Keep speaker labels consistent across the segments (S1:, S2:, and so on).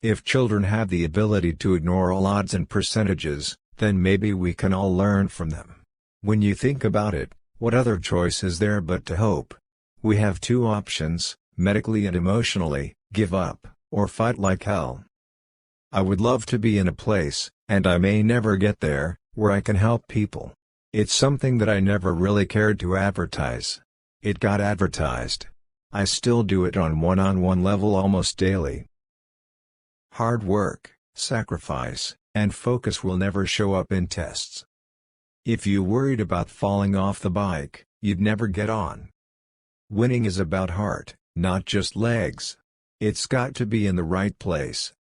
S1: If children have the ability to ignore all odds and percentages, then maybe we can all learn from them. When you think about it, what other choice is there but to hope? We have two options, medically and emotionally: give up, or fight like hell. I would love to be in a place, and I may never get there, where I can help people. It's something that I never really cared to advertise. It got advertised. I still do it on one-on-one level almost daily. Hard work, sacrifice, and focus will never show up in tests. If you worried about falling off the bike, you'd never get on. Winning is about heart, not just legs. It's got to be in the right place.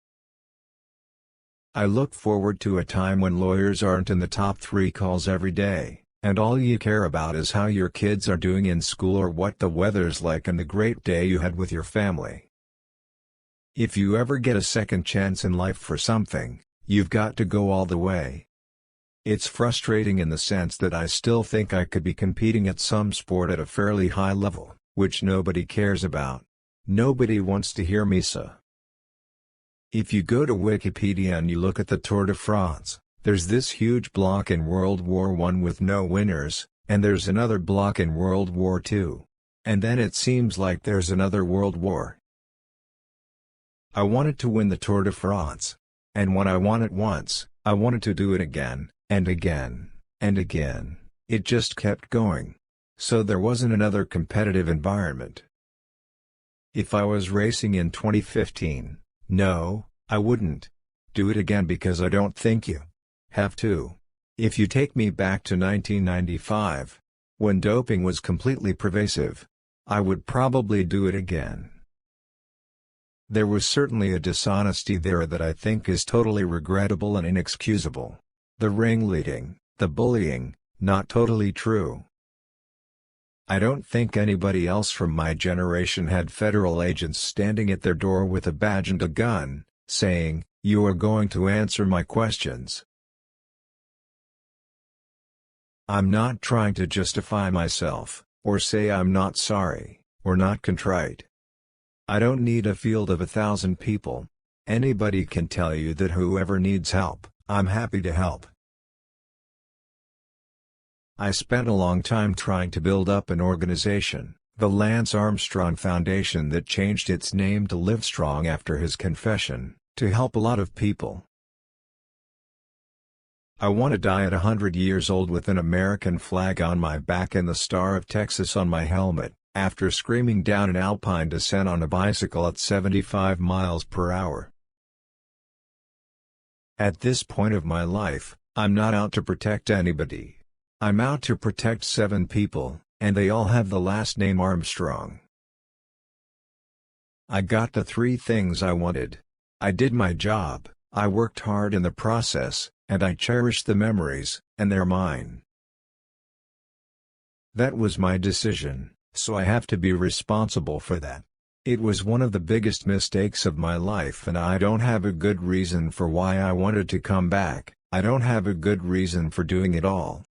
S1: I look forward to a time when lawyers aren't in the top 3 calls every day, and all you care about is how your kids are doing in school or what the weather's like and the great day you had with your family. If you ever get a second chance in life for something, you've got to go all the way. It's frustrating in the sense that I still think I could be competing at some sport at a fairly high level, which nobody cares about. Nobody wants to hear me say. If you go to Wikipedia and you look at the Tour de France, there's this huge block in World War I with no winners, and there's another block in World War II. And then it seems like there's another World War. I wanted to win the Tour de France. And when I won it once, I wanted to do it again, and again, and again. It just kept going. So there wasn't another competitive environment. If I was racing in 2015, no, I wouldn't do it again because I don't think you have to. If you take me back to 1995, when doping was completely pervasive, I would probably do it again. There was certainly a dishonesty there that I think is totally regrettable and inexcusable. The ringleading, the bullying, not totally true. I don't think anybody else from my generation had federal agents standing at their door with a badge and a gun, saying, "You are going to answer my questions." I'm not trying to justify myself, or say I'm not sorry, or not contrite. I don't need a field of 1,000 people. Anybody can tell you that whoever needs help, I'm happy to help. I spent a long time trying to build up an organization, the Lance Armstrong Foundation, that changed its name to Livestrong after his confession, to help a lot of people. I want to die at 100 years old with an American flag on my back and the Star of Texas on my helmet, after screaming down an alpine descent on a bicycle at 75 miles per hour. At this point of my life, I'm not out to protect anybody. I'm out to protect 7 people, and they all have the last name Armstrong. I got the 3 things I wanted. I did my job, I worked hard in the process, and I cherish the memories, and they're mine. That was my decision, so I have to be responsible for that. It was one of the biggest mistakes of my life, and I don't have a good reason for why I wanted to come back. I don't have a good reason for doing it all.